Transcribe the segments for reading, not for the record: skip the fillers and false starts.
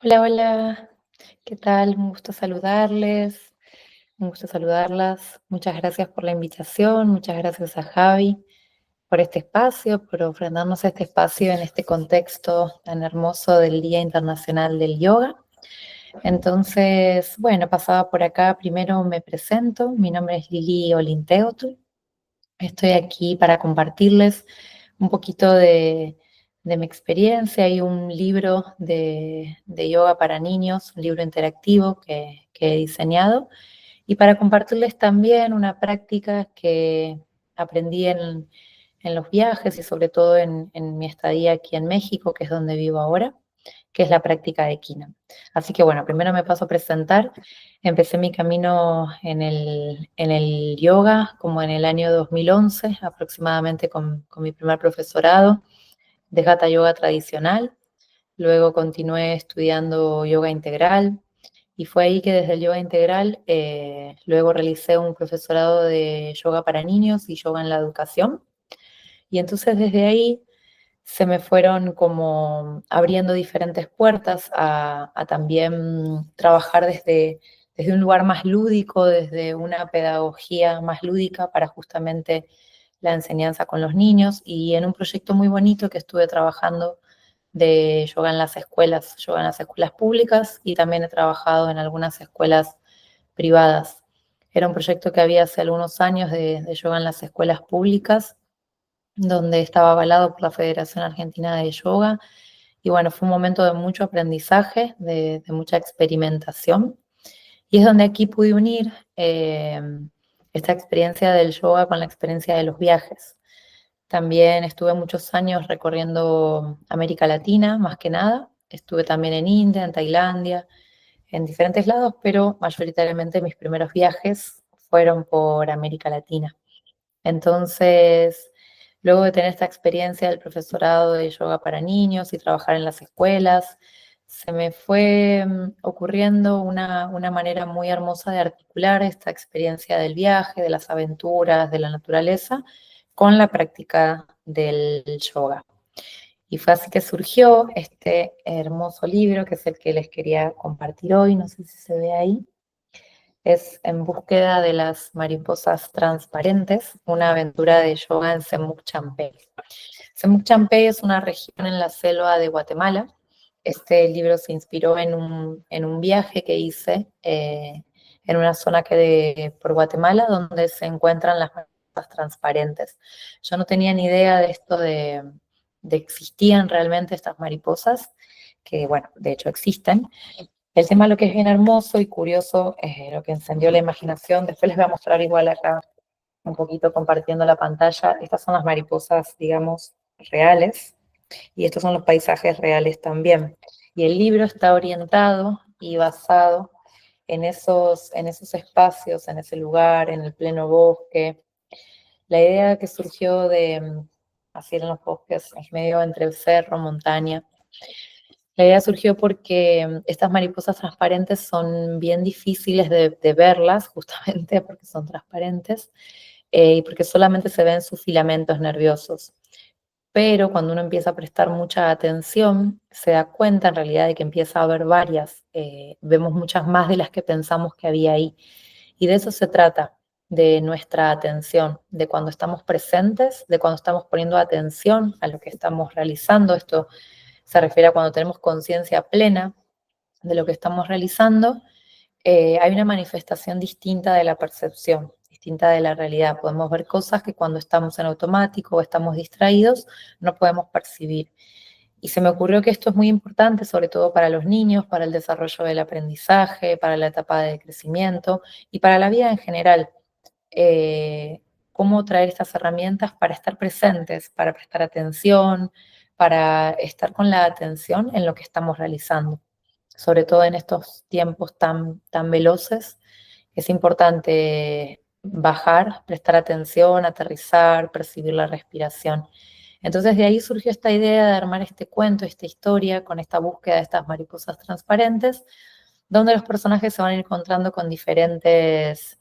Hola, hola, ¿qué tal? Un gusto saludarles, un gusto saludarlas. Muchas gracias por la invitación, muchas gracias a Javi por este espacio, por ofrendarnos este espacio en este contexto tan hermoso del Día Internacional del Yoga. Entonces, bueno, pasaba por acá, primero me presento, mi nombre es Lili Olinteotl. Estoy aquí para compartirles un poquito de mi experiencia. Hay un libro de yoga para niños, un libro interactivo que he diseñado, y para compartirles también una práctica que aprendí en los viajes y sobre todo en mi estadía aquí en México, que es donde vivo ahora, que es la práctica de Kina. Así que bueno, primero me paso a presentar. Empecé mi camino en el yoga como en el año 2011 aproximadamente con mi primer profesorado de Hatha Yoga tradicional. Luego continué estudiando yoga integral y fue ahí que desde el yoga integral luego realicé un profesorado de yoga para niños y yoga en la educación. Y entonces desde ahí se me fueron como abriendo diferentes puertas a también trabajar desde un lugar más lúdico, desde una pedagogía más lúdica para justamente la enseñanza con los niños y en un proyecto muy bonito que estuve trabajando de yoga en las escuelas públicas y también he trabajado en algunas escuelas privadas. Era un proyecto que había hace algunos años de yoga en las escuelas públicas donde estaba avalado por la Federación Argentina de Yoga. Y bueno, fue un momento de mucho aprendizaje, de mucha experimentación. Y es donde aquí pude unir esta experiencia del yoga con la experiencia de los viajes. También estuve muchos años recorriendo América Latina, más que nada. Estuve también en India, en Tailandia, en diferentes lados, pero mayoritariamente mis primeros viajes fueron por América Latina. Entonces, luego de tener esta experiencia del profesorado de yoga para niños y trabajar en las escuelas, se me fue ocurriendo una manera muy hermosa de articular esta experiencia del viaje, de las aventuras, de la naturaleza, con la práctica del yoga. Y fue así que surgió este hermoso libro, que es el que les quería compartir hoy, no sé si se ve ahí. Es En búsqueda de las mariposas transparentes, una aventura de yoga en Semuc Champey. Semuc Champey es una región en la selva de Guatemala. Este libro se inspiró en un viaje que hice en una zona por Guatemala donde se encuentran las mariposas transparentes. Yo no tenía ni idea de esto de existían realmente estas mariposas, que bueno, de hecho existen, el tema, lo que es bien hermoso y curioso, lo que encendió la imaginación. Después les voy a mostrar igual acá un poquito compartiendo la pantalla. Estas son las mariposas, digamos, reales, y estos son los paisajes reales también. Y el libro está orientado y basado en esos espacios, en ese lugar, en el pleno bosque. La idea que surgió así en los bosques, en medio entre el cerro, montaña. La idea surgió porque estas mariposas transparentes son bien difíciles de verlas, justamente porque son transparentes, y porque solamente se ven sus filamentos nerviosos. Pero cuando uno empieza a prestar mucha atención, se da cuenta en realidad de que empieza a haber varias, vemos muchas más de las que pensamos que había ahí. Y de eso se trata, de nuestra atención, de cuando estamos presentes, de cuando estamos poniendo atención a lo que estamos realizando. Esto se refiere a cuando tenemos conciencia plena de lo que estamos realizando, hay una manifestación distinta de la percepción, distinta de la realidad. Podemos ver cosas que cuando estamos en automático o estamos distraídos no podemos percibir. Y se me ocurrió que esto es muy importante, sobre todo para los niños, para el desarrollo del aprendizaje, para la etapa de crecimiento y para la vida en general. eh, Cómo traer estas herramientas para estar presentes, para prestar atención, para estar con la atención en lo que estamos realizando. Sobre todo en estos tiempos tan veloces, es importante bajar, prestar atención, aterrizar, percibir la respiración. Entonces de ahí surgió esta idea de armar este cuento, esta historia, con esta búsqueda de estas mariposas transparentes, donde los personajes se van a ir encontrando con diferentes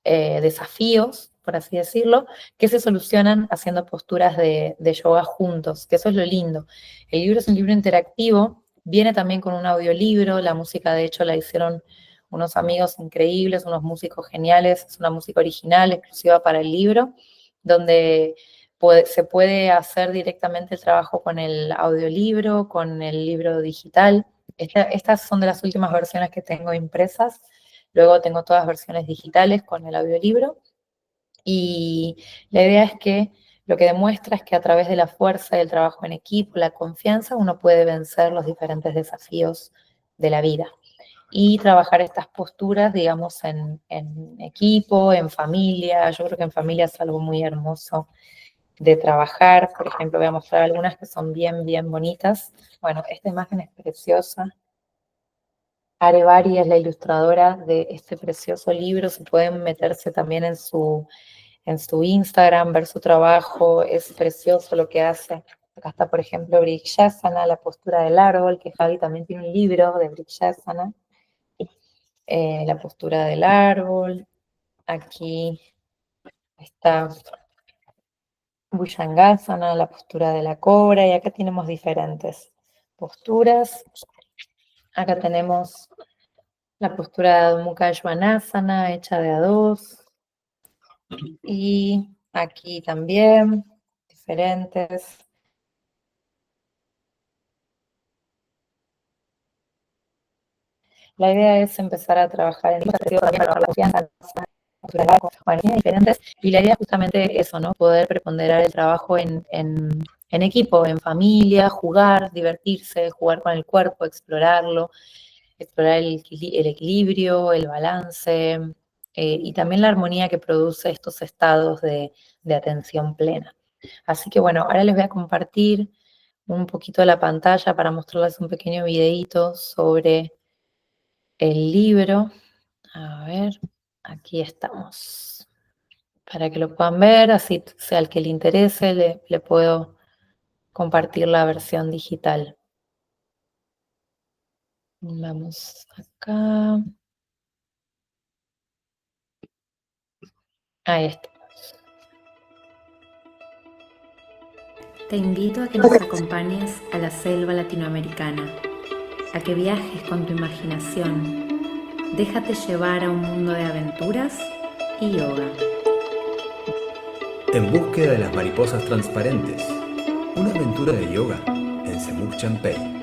desafíos, por así decirlo, que se solucionan haciendo posturas de yoga juntos, que eso es lo lindo. El libro es un libro interactivo, Viene también con un audiolibro, la música de hecho la hicieron unos amigos increíbles, unos músicos geniales, es una música original, exclusiva para el libro, donde se puede hacer directamente el trabajo con el audiolibro, con el libro digital. Estas son de las últimas versiones que tengo impresas, luego tengo todas versiones digitales con el audiolibro, y la idea es que lo que demuestra es que a través de la fuerza y el trabajo en equipo, la confianza, uno puede vencer los diferentes desafíos de la vida y trabajar estas posturas, digamos, en equipo, en familia. Yo creo que en familia es algo muy hermoso de trabajar. Por ejemplo, voy a mostrar algunas que son bien, bien bonitas. Bueno, esta imagen es preciosa. Arevari es la ilustradora de este precioso libro. Se pueden meterse también en su Instagram, ver su trabajo. Es precioso lo que hace. Acá está, por ejemplo, Vrikshasana, la postura del árbol, que Javi también tiene un libro de Vrikshasana. La postura del árbol. Aquí está Bhujangasana, la postura de la cobra, y acá tenemos diferentes posturas. Acá tenemos la postura de Mukha Svanasana, hecha de a dos. Y aquí también, diferentes. La idea es empezar a trabajar en la confianza, bueno, diferentes. Y la idea es justamente eso, ¿no? Poder preponderar el trabajo en equipo, en familia, jugar, divertirse, jugar con el cuerpo, explorarlo, explorar el equilibrio, el balance, y también la armonía que produce estos estados de atención plena. Así que bueno, ahora les voy a compartir un poquito de la pantalla para mostrarles un pequeño videíto sobre el libro. A ver, aquí estamos. Para que lo puedan ver, así sea al que le interese, le puedo compartir la versión digital. Vamos acá. Ahí está. Te invito a que nos acompañes a la selva latinoamericana, a que viajes con tu imaginación. Déjate llevar a un mundo de aventuras y yoga. En búsqueda de las mariposas transparentes, una aventura de yoga en Semuc Champey.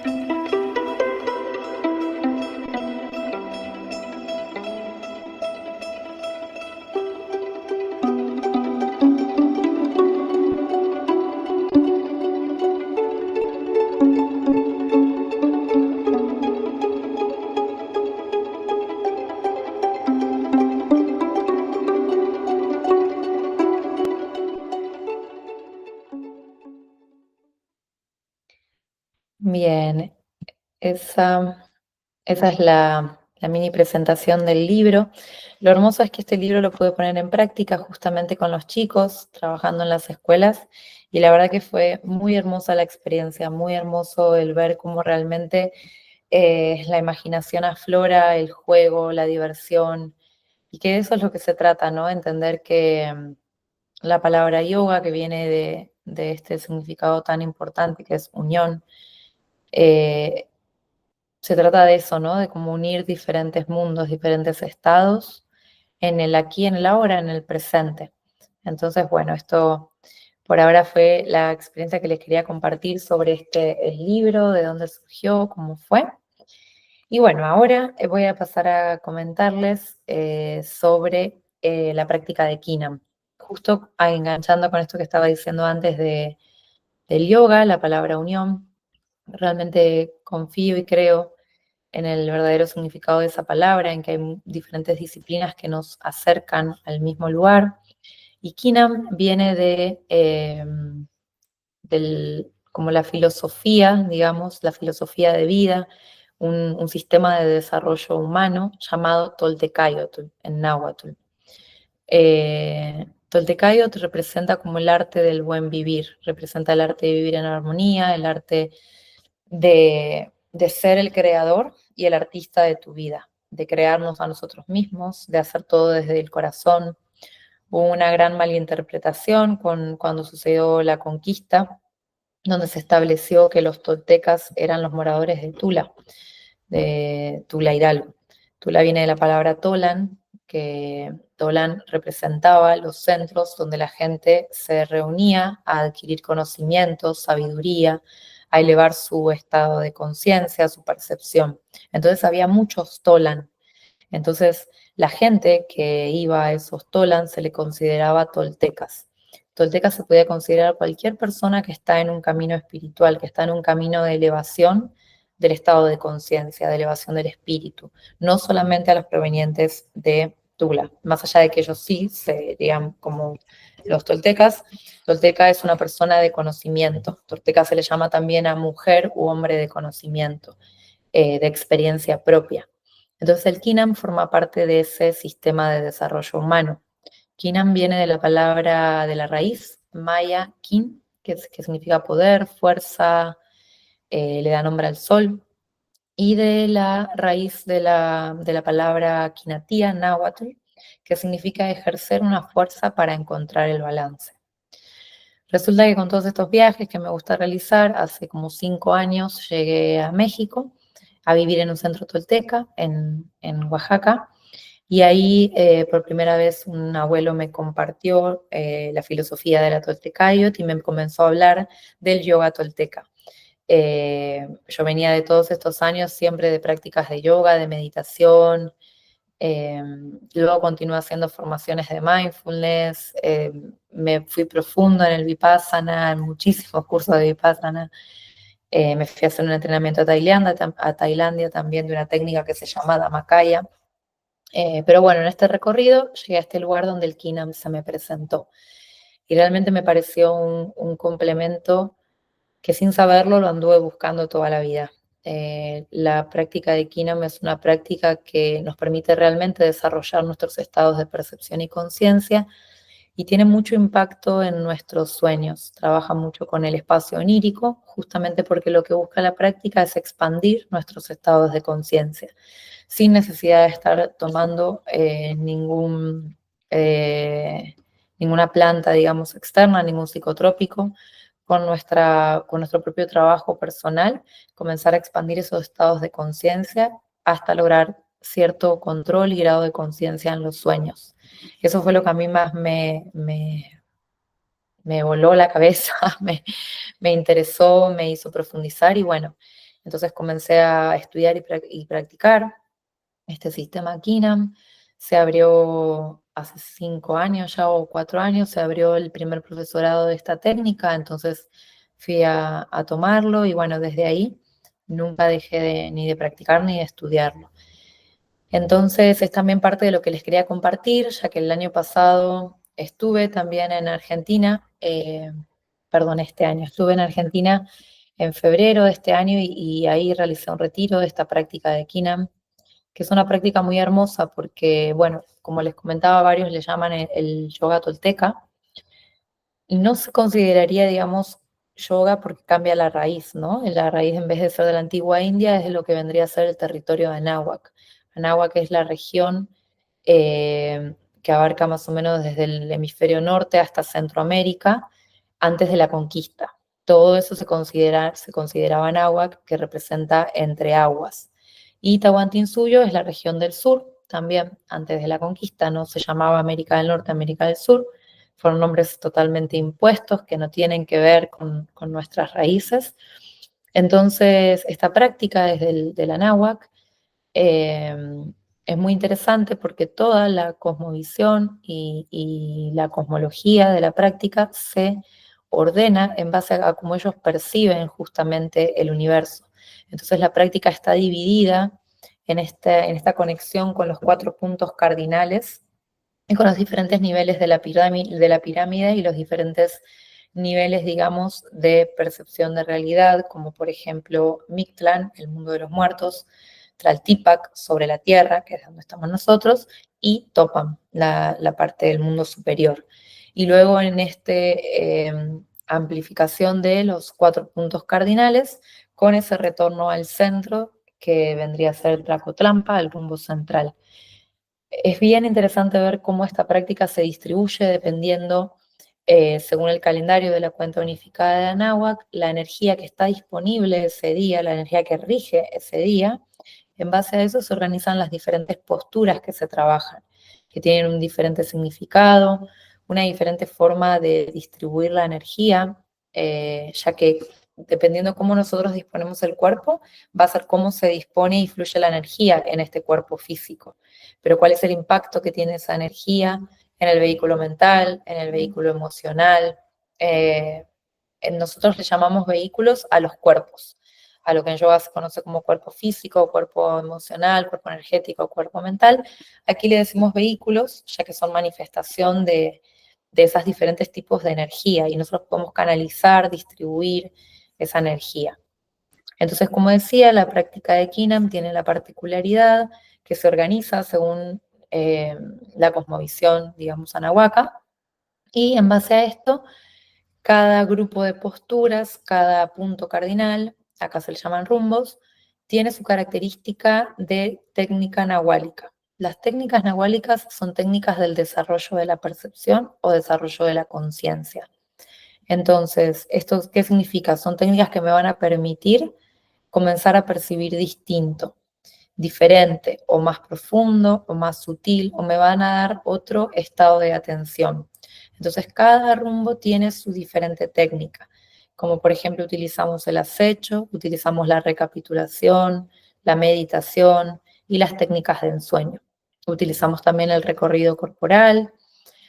Bien, esa es la mini presentación del libro. Lo hermoso es que este libro lo pude poner en práctica justamente con los chicos, trabajando en las escuelas, y la verdad que fue muy hermosa la experiencia, muy hermoso el ver cómo realmente la imaginación aflora, el juego, la diversión, y que eso es lo que se trata, ¿no? Entender que la palabra yoga, que viene de este significado tan importante que es unión, eh, se trata de eso, ¿no? De cómo unir diferentes mundos, diferentes estados en el aquí, en el ahora, en el presente. Entonces, bueno, esto por ahora fue la experiencia que les quería compartir sobre el libro, de dónde surgió, cómo fue. Y bueno, ahora voy a pasar a comentarles sobre la práctica de Kinam. Justo enganchando con esto que estaba diciendo antes del yoga, la palabra unión. Realmente confío y creo en el verdadero significado de esa palabra, en que hay diferentes disciplinas que nos acercan al mismo lugar. Y Kinam viene como la filosofía, digamos, la filosofía de vida, un sistema de desarrollo humano llamado Toltecayotl en náhuatl. Toltecayotl representa como el arte del buen vivir, representa el arte de vivir en armonía, el arte de ser el creador y el artista de tu vida, de crearnos a nosotros mismos, de hacer todo desde el corazón. Hubo una gran malinterpretación cuando sucedió la conquista donde se estableció que los toltecas eran los moradores de Tula Hidalgo. Tula viene de la palabra Tolan, que Tolan representaba los centros donde la gente se reunía a adquirir conocimientos, sabiduría, a elevar su estado de conciencia, su percepción. Entonces había muchos Tolan. Entonces la gente que iba a esos Tolan se le consideraba toltecas. Tolteca se puede considerar cualquier persona que está en un camino espiritual, que está en un camino de elevación del estado de conciencia, de elevación del espíritu, no solamente a los provenientes de Tula, más allá de que ellos sí serían como los toltecas. Tolteca es una persona de conocimiento. Tolteca se le llama también a mujer u hombre de conocimiento, de experiencia propia. Entonces el Kinam forma parte de ese sistema de desarrollo humano. Kinam viene de la palabra, de la raíz maya kin, que significa poder, fuerza, le da nombre al sol, y de la raíz de la palabra kinatía, náhuatl, que significa ejercer una fuerza para encontrar el balance. Resulta que con todos estos viajes que me gusta realizar, hace como 5 años llegué a México a vivir en un centro tolteca en Oaxaca, y ahí por primera vez un abuelo me compartió la filosofía de la Toltecayot y me comenzó a hablar del yoga tolteca. Yo venía de todos estos años siempre de prácticas de yoga, de meditación, luego continué haciendo formaciones de mindfulness, me fui profundo en el Vipassana, en muchísimos cursos de Vipassana. Me fui a hacer un entrenamiento a Tailandia también de una técnica que se llama Dhammakaya. Pero bueno, en este recorrido llegué a este lugar donde el Kinam se me presentó. Y realmente me pareció un complemento que sin saberlo lo anduve buscando toda la vida. La práctica de Kinam es una práctica que nos permite realmente desarrollar nuestros estados de percepción y conciencia y tiene mucho impacto en nuestros sueños. Trabaja mucho con el espacio onírico, justamente porque lo que busca la práctica es expandir nuestros estados de conciencia, sin necesidad de estar tomando ninguna planta, digamos, externa, ningún psicotrópico. Con nuestro propio trabajo personal, comenzar a expandir esos estados de conciencia hasta lograr cierto control y grado de conciencia en los sueños. Eso fue lo que a mí más me voló la cabeza, me interesó, me hizo profundizar y bueno, entonces comencé a estudiar y practicar este sistema Kinam. Se abrió hace 5 años ya o 4 años, se abrió el primer profesorado de esta técnica, entonces fui a tomarlo y bueno, desde ahí nunca dejé ni de practicar ni de estudiarlo. Entonces es también parte de lo que les quería compartir, ya que el año pasado estuve también en Argentina, este año estuve en Argentina en febrero de este año y ahí realicé un retiro de esta práctica de Kinam, que es una práctica muy hermosa porque, bueno, como les comentaba, varios le llaman el yoga tolteca, y no se consideraría, digamos, yoga porque cambia la raíz, ¿no? La raíz, en vez de ser de la antigua India, es de lo que vendría a ser el territorio de Anáhuac. Anáhuac es la región que abarca más o menos desde el hemisferio norte hasta Centroamérica, antes de la conquista. Todo eso se consideraba Anáhuac, que representa entre aguas. Y Tahuantinsuyo es la región del sur, también antes de la conquista, no se llamaba América del Norte, América del Sur, fueron nombres totalmente impuestos que no tienen que ver con nuestras raíces. Entonces, esta práctica desde el Anáhuac es muy interesante porque toda la cosmovisión y la cosmología de la práctica se ordena en base a cómo ellos perciben justamente el universo. Entonces la práctica está dividida en esta conexión con los 4 puntos cardinales y con los diferentes niveles de la pirámide y los diferentes niveles, digamos, de percepción de realidad, como por ejemplo Mictlán, el mundo de los muertos, Tlaltípac, sobre la tierra, que es donde estamos nosotros, y Topam, la parte del mundo superior. Y luego en esta amplificación de los 4 puntos cardinales, con ese retorno al centro, que vendría a ser Tlacotlampa, el rumbo central. Es bien interesante ver cómo esta práctica se distribuye dependiendo según el calendario de la cuenta unificada de Anáhuac, la energía que está disponible ese día, la energía que rige ese día, en base a eso se organizan las diferentes posturas que se trabajan, que tienen un diferente significado, una diferente forma de distribuir la energía, ya que dependiendo cómo nosotros disponemos el cuerpo, va a ser cómo se dispone y fluye la energía en este cuerpo físico. Pero cuál es el impacto que tiene esa energía en el vehículo mental, en el vehículo emocional. Nosotros le llamamos vehículos a los cuerpos, a lo que en yoga se conoce como cuerpo físico, cuerpo emocional, cuerpo energético, cuerpo mental. Aquí le decimos vehículos, ya que son manifestación de esos diferentes tipos de energía y nosotros podemos canalizar, distribuir esa energía. Entonces, como decía, la práctica de Kinam tiene la particularidad que se organiza según la cosmovisión, digamos, anahuaca, y en base a esto, cada grupo de posturas, cada punto cardinal, acá se le llaman rumbos, tiene su característica de técnica nahuálica. Las técnicas nahuálicas son técnicas del desarrollo de la percepción o desarrollo de la conciencia. Entonces, ¿esto qué significa? Son técnicas que me van a permitir comenzar a percibir distinto, diferente, o más profundo, o más sutil, o me van a dar otro estado de atención. Entonces, cada rumbo tiene su diferente técnica, como por ejemplo utilizamos el acecho, utilizamos la recapitulación, la meditación y las técnicas de ensueño. Utilizamos también el recorrido corporal.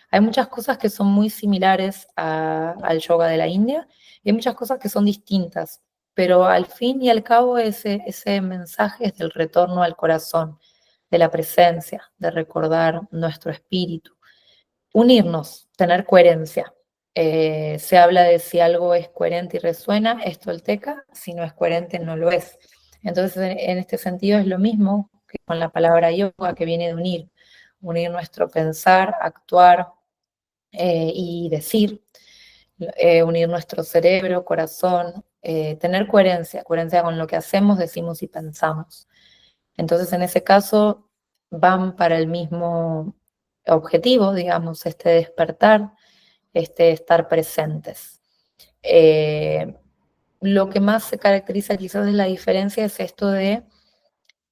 Hay muchas cosas que son muy similares al yoga de la India y hay muchas cosas que son distintas, pero al fin y al cabo ese mensaje es del retorno al corazón, de la presencia, de recordar nuestro espíritu, unirnos, tener coherencia. Se habla de si algo es coherente y resuena, es tolteca, si no es coherente no lo es. Entonces, en este sentido es lo mismo que con la palabra yoga, que viene de unir nuestro pensar, actuar y decir, unir nuestro cerebro, corazón, tener coherencia, coherencia con lo que hacemos, decimos y pensamos. Entonces, en ese caso, van para el mismo objetivo, digamos, este despertar, este estar presentes. Lo que más se caracteriza quizás de la diferencia es esto de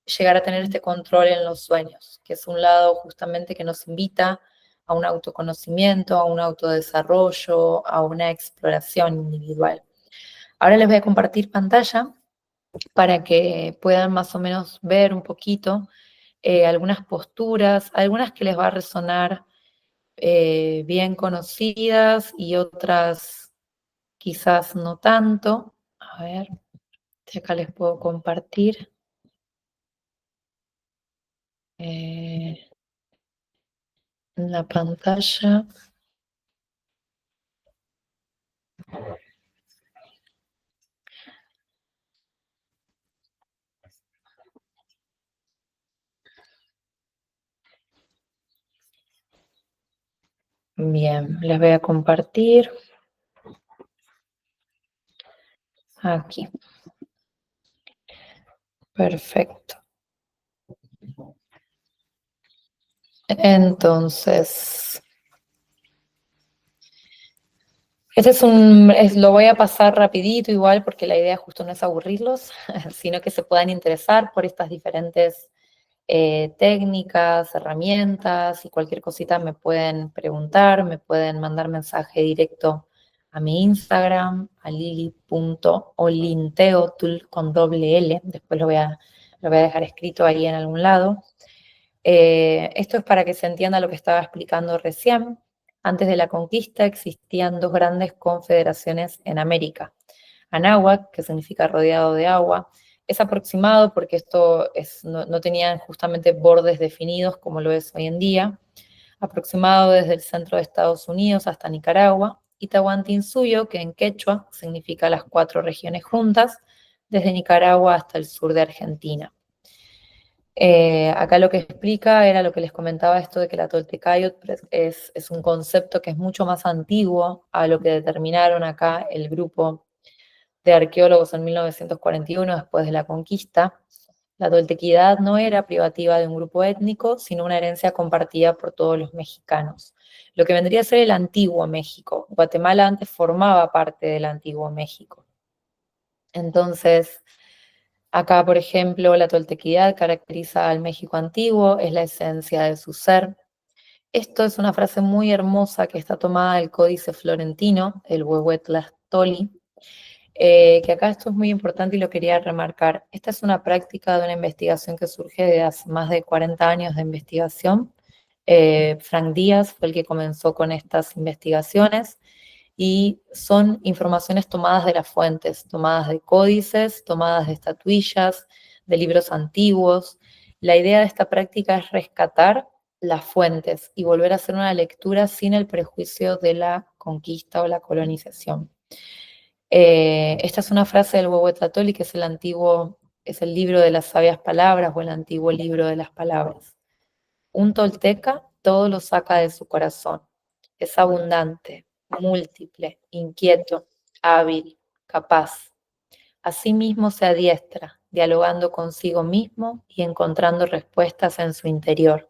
llegar a tener este control en los sueños, que es un lado justamente que nos invita a un autoconocimiento, a un autodesarrollo, a una exploración individual. Ahora les voy a compartir pantalla para que puedan más o menos ver un poquito algunas posturas, algunas que les va a resonar bien conocidas y otras quizás no tanto. A ver, si acá les puedo compartir. En la pantalla. Bien, les voy a compartir aquí. Perfecto. Entonces, lo voy a pasar rapidito igual porque la idea justo no es aburrirlos, sino que se puedan interesar por estas diferentes técnicas, herramientas y cualquier cosita me pueden preguntar, me pueden mandar mensaje directo a mi Instagram, a lili.olinteotul con doble L, después lo voy a dejar escrito ahí en algún lado. Esto es para que se entienda lo que estaba explicando recién. Antes de la conquista existían dos grandes confederaciones en América. Anáhuac, que significa rodeado de agua, es aproximado porque no tenían justamente bordes definidos como lo es hoy en día, aproximado desde el centro de Estados Unidos hasta Nicaragua, y Tahuantinsuyo, que en quechua significa las 4 regiones juntas, desde Nicaragua hasta el sur de Argentina. Acá lo que explica era lo que les comentaba, esto de que la Toltecayot es un concepto que es mucho más antiguo a lo que determinaron acá el grupo de arqueólogos en 1941, después de la conquista. La toltequidad no era privativa de un grupo étnico, sino una herencia compartida por todos los mexicanos. Lo que vendría a ser el antiguo México. Guatemala antes formaba parte del antiguo México. Entonces, acá, por ejemplo, la toltequidad caracteriza al México antiguo, es la esencia de su ser. Esto es una frase muy hermosa que está tomada del Códice Florentino, el Huehuetlactoli, que acá esto es muy importante y lo quería remarcar. Esta es una práctica de una investigación que surge de hace más de 40 años de investigación. Frank Díaz fue el que comenzó con estas investigaciones y son informaciones tomadas de las fuentes, tomadas de códices, tomadas de estatuillas, de libros antiguos. La idea de esta práctica es rescatar las fuentes y volver a hacer una lectura sin el prejuicio de la conquista o la colonización. Esta es una frase del Huehuetlactoli, que es el libro de las sabias palabras o el antiguo libro de las palabras. Un tolteca todo lo saca de su corazón. Es abundante, múltiple, inquieto, hábil, capaz. Asimismo se adiestra, dialogando consigo mismo y encontrando respuestas en su interior.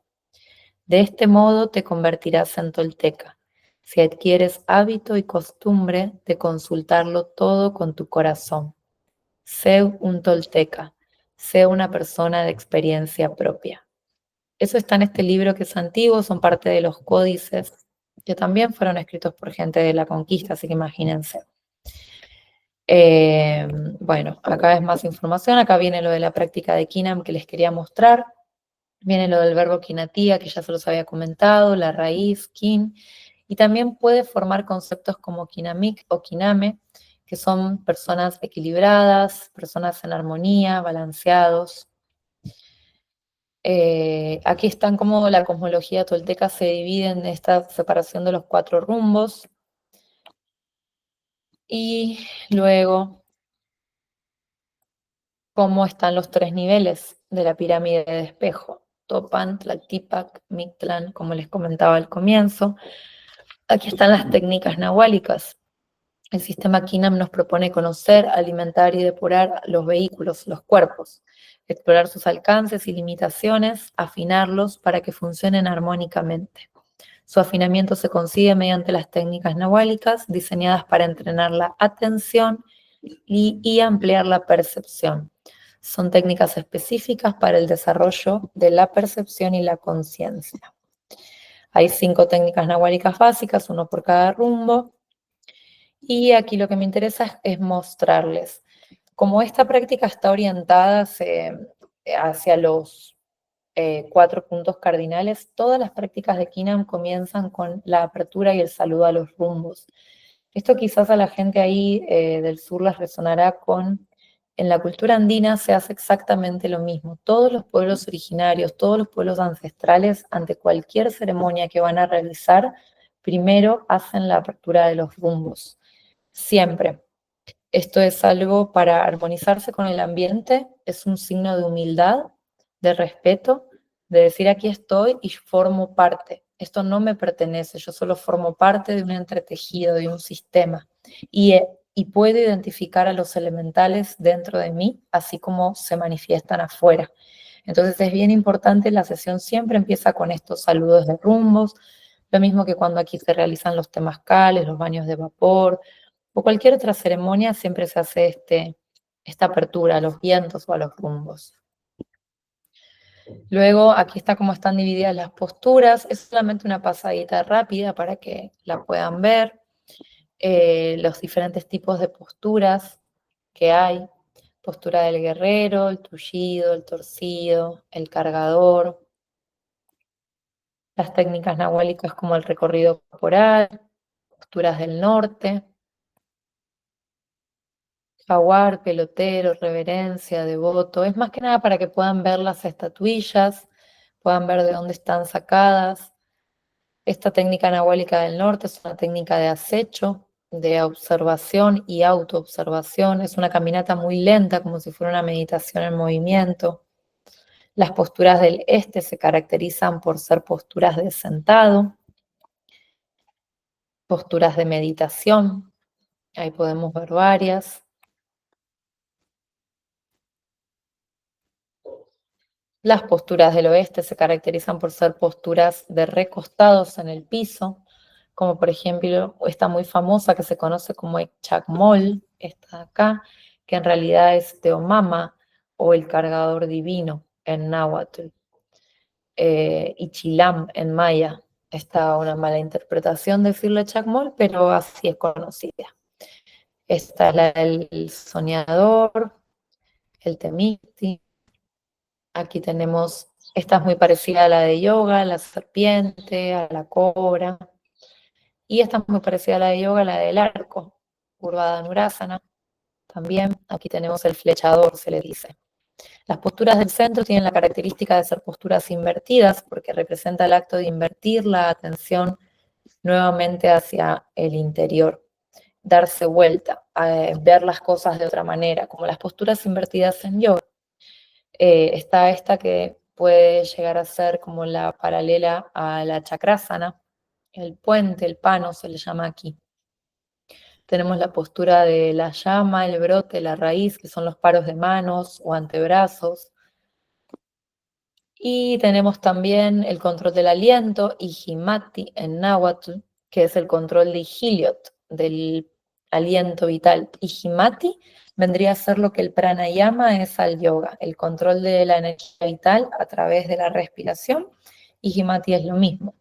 De este modo te convertirás en tolteca, si adquieres hábito y costumbre de consultarlo todo con tu corazón. Sé un tolteca, sé una persona de experiencia propia. Eso está en este libro que es antiguo, son parte de los códices que también fueron escritos por gente de la conquista, así que imagínense. Bueno, acá es más información, acá viene lo de la práctica de Kinam que les quería mostrar, viene lo del verbo kinatía, que ya se los había comentado, la raíz, kin, y también puede formar conceptos como kinamik o kiname, que son personas equilibradas, personas en armonía, balanceados. Aquí están como la cosmología tolteca se divide en esta separación de los 4 rumbos. Y luego, cómo están los 3 niveles de la pirámide de espejo. Topan, Tlaltipac, Mictlán, como les comentaba al comienzo. Aquí están las técnicas nahuálicas. El sistema Kinam nos propone conocer, alimentar y depurar los vehículos, los cuerpos, explorar sus alcances y limitaciones, afinarlos para que funcionen armónicamente. Su afinamiento se consigue mediante las técnicas nahuálicas diseñadas para entrenar la atención y ampliar la percepción. Son técnicas específicas para el desarrollo de la percepción y la conciencia. Hay 5 técnicas nahuálicas básicas, uno por cada rumbo. Y aquí lo que me interesa es mostrarles. Como esta práctica está orientada hacia los 4 puntos cardinales, todas las prácticas de Kinam comienzan con la apertura y el saludo a los rumbos. Esto quizás a la gente ahí del sur les resonará con, en la cultura andina se hace exactamente lo mismo. Todos los pueblos originarios, todos los pueblos ancestrales, ante cualquier ceremonia que van a realizar, primero hacen la apertura de los rumbos. Siempre. Esto es algo para armonizarse con el ambiente, es un signo de humildad, de respeto, de decir aquí estoy y formo parte. Esto no me pertenece, yo solo formo parte de un entretejido, de un sistema. Y puedo identificar a los elementales dentro de mí, así como se manifiestan afuera. Entonces es bien importante, la sesión siempre empieza con estos saludos de rumbos, lo mismo que cuando aquí se realizan los temazcales, los baños de vapor, o cualquier otra ceremonia, siempre se hace esta apertura a los vientos o a los rumbos. Luego, aquí está cómo están divididas las posturas. Es solamente una pasadita rápida para que la puedan ver. Los diferentes tipos de posturas que hay. Postura del guerrero, el tullido, el torcido, el cargador. Las técnicas nahuálicas como el recorrido corporal, posturas del norte. Jaguar, pelotero, reverencia, devoto. Es más que nada para que puedan ver las estatuillas, puedan ver de dónde están sacadas. Esta técnica nahuálica del norte es una técnica de acecho, de observación y autoobservación. Es una caminata muy lenta, como si fuera una meditación en movimiento. Las posturas del este se caracterizan por ser posturas de sentado, posturas de meditación. Ahí podemos ver varias. Las posturas del oeste se caracterizan por ser posturas de recostados en el piso, como por ejemplo esta muy famosa que se conoce como Echakmol, esta de acá, que en realidad es Teomama o el cargador divino en náhuatl, y Chilam en maya. Está una mala interpretación de decirle Echakmol, pero así es conocida. Esta es la del soñador, el temiti. Aquí tenemos, esta es muy parecida a la de yoga, la serpiente, a la cobra. Y esta es muy parecida a la de yoga, la del arco, Urdhvanurasana. También aquí tenemos el flechador, se le dice. Las posturas del centro tienen la característica de ser posturas invertidas, porque representa el acto de invertir la atención nuevamente hacia el interior, darse vuelta, ver las cosas de otra manera, como las posturas invertidas en yoga. Está esta que puede llegar a ser como la paralela a la chakrasana, el puente, el pano se le llama aquí. Tenemos la postura de la llama, el brote, la raíz, que son los paros de manos o antebrazos. Y tenemos también el control del aliento, Ijimati en náhuatl, que es el control de Ijiliot, del aliento vital. Ijimati vendría a ser lo que el pranayama es al yoga, el control de la energía vital a través de la respiración. Ijimati es lo mismo,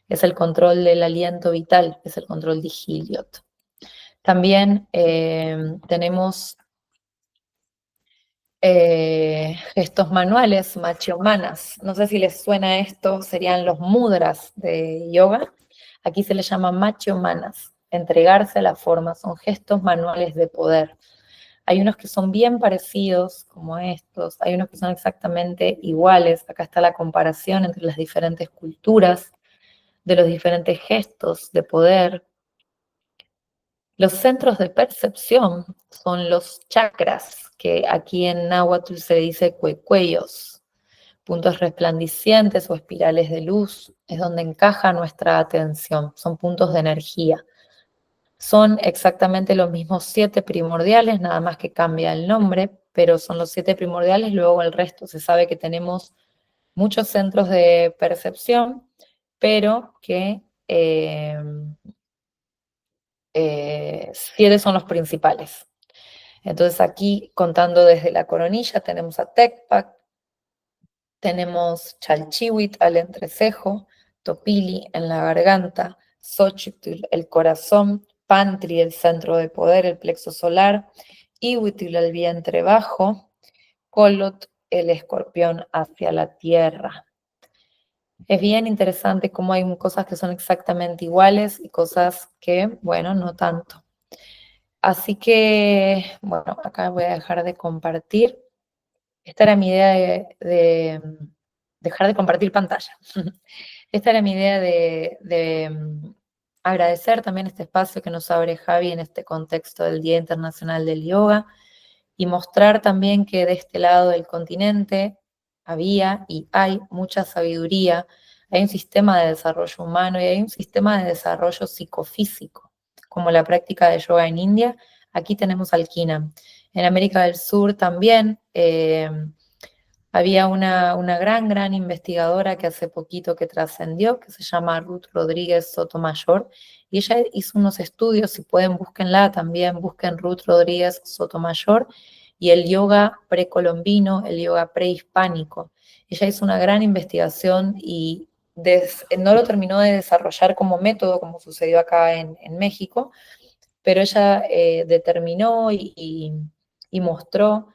es el control del aliento vital, es el control de Ijiliot. También tenemos gestos manuales, machomanas. No sé si les suena esto, serían los mudras de yoga. Aquí se les llama machomanas, entregarse a la forma, son gestos manuales de poder. Hay unos que son bien parecidos, como estos, hay unos que son exactamente iguales. Acá está la comparación entre las diferentes culturas, de los diferentes gestos de poder. Los centros de percepción son los chakras, que aquí en náhuatl se dice cuecuellos, puntos resplandecientes o espirales de luz, es donde encaja nuestra atención, son puntos de energía. Son exactamente los mismos 7 primordiales, nada más que cambia el nombre, pero son los 7 primordiales, luego el resto. Se sabe que tenemos muchos centros de percepción, pero que 7 son los principales. Entonces aquí, contando desde la coronilla, tenemos a Tecpac, tenemos Chalchihuit al entrecejo, Topili en la garganta, Xochitl el corazón, Pantri el centro de poder, el plexo solar, Ihuitl el vientre bajo, Colot el escorpión hacia la tierra. Es bien interesante cómo hay cosas que son exactamente iguales y cosas que, bueno, no tanto. Así que, bueno, acá voy a dejar de compartir. Esta era mi idea de dejar de compartir pantalla. Esta era mi idea de agradecer también este espacio que nos abre Javi en este contexto del Día Internacional del Yoga y mostrar también que de este lado del continente había y hay mucha sabiduría, hay un sistema de desarrollo humano y hay un sistema de desarrollo psicofísico, como la práctica de yoga en India. Aquí tenemos al Kinam. En América del Sur también había una gran investigadora que hace poquito que trascendió, que se llama Ruth Rodríguez Sotomayor, y ella hizo unos estudios, si pueden búsquenla también, busquen Ruth Rodríguez Sotomayor, y el yoga precolombino, el yoga prehispánico. Ella hizo una gran investigación y no lo terminó de desarrollar como método, como sucedió acá en México, pero ella determinó y mostró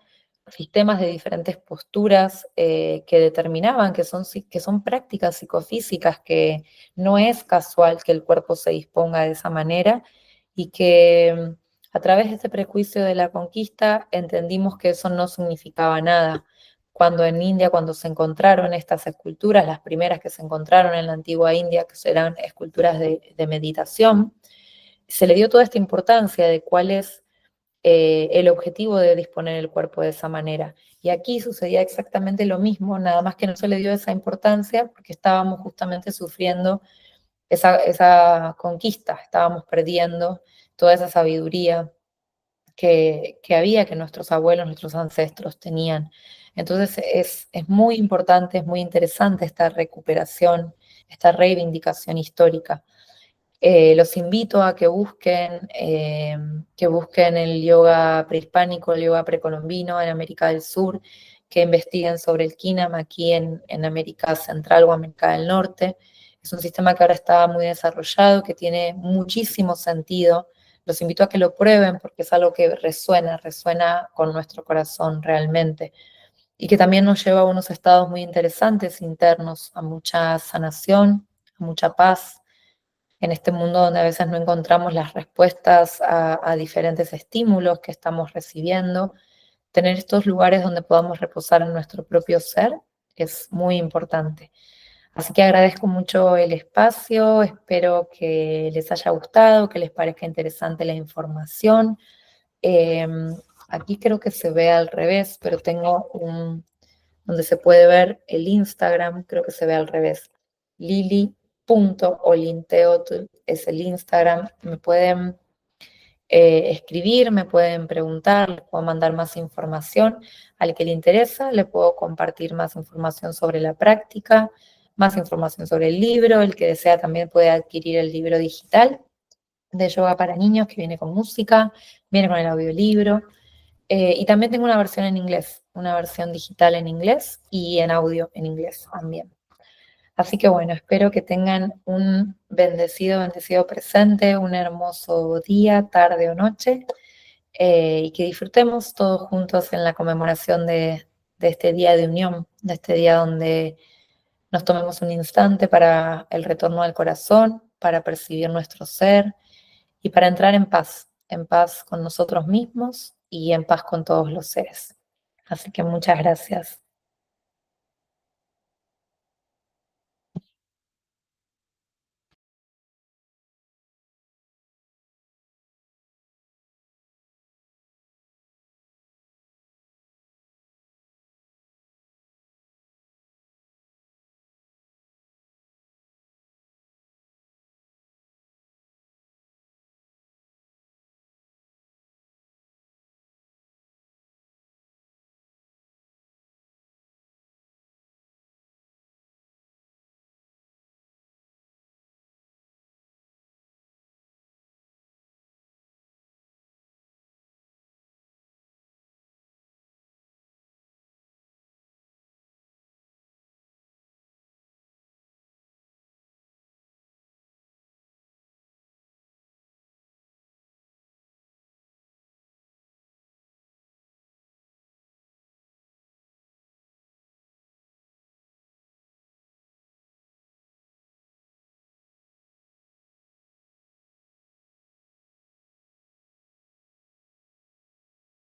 sistemas de diferentes posturas que determinaban que son prácticas psicofísicas, que no es casual que el cuerpo se disponga de esa manera y que a través de este prejuicio de la conquista entendimos que eso no significaba nada. Cuando en India, cuando se encontraron estas esculturas, las primeras que se encontraron en la antigua India, que eran esculturas de meditación, se le dio toda esta importancia de cuál es el objetivo de disponer el cuerpo de esa manera. Y aquí sucedía exactamente lo mismo, nada más que no se le dio esa importancia porque estábamos justamente sufriendo esa conquista, estábamos perdiendo toda esa sabiduría que había, que nuestros abuelos, nuestros ancestros tenían. Entonces es muy importante, es muy interesante esta recuperación, esta reivindicación histórica. Los invito a que busquen el yoga prehispánico, el yoga precolombino en América del Sur, que investiguen sobre el Kinam aquí en América Central o América del Norte. Es un sistema que ahora está muy desarrollado, que tiene muchísimo sentido. Los invito a que lo prueben porque es algo que resuena con nuestro corazón realmente y que también nos lleva a unos estados muy interesantes internos, a mucha sanación, a mucha paz en este mundo donde a veces no encontramos las respuestas a diferentes estímulos que estamos recibiendo. Tener estos lugares donde podamos reposar en nuestro propio ser es muy importante. Así que agradezco mucho el espacio, espero que les haya gustado, que les parezca interesante la información. Eh, Aquí creo que se ve al revés, pero tengo donde se puede ver el Instagram, creo que se ve al revés. Lili.olinteotl es el Instagram. Me pueden escribir, me pueden preguntar, les puedo mandar más información. Al que le interesa, le puedo compartir más información sobre la práctica, más información sobre el libro. El que desea también puede adquirir el libro digital de yoga para niños que viene con música, viene con el audiolibro. Y también tengo una versión en inglés, una versión digital en inglés y en audio en inglés también. Así que bueno, espero que tengan un bendecido presente, un hermoso día, tarde o noche, y que disfrutemos todos juntos en la conmemoración de este día de unión, de este día donde nos tomemos un instante para el retorno al corazón, para percibir nuestro ser y para entrar en paz con nosotros mismos y en paz con todos los seres. Así que muchas gracias.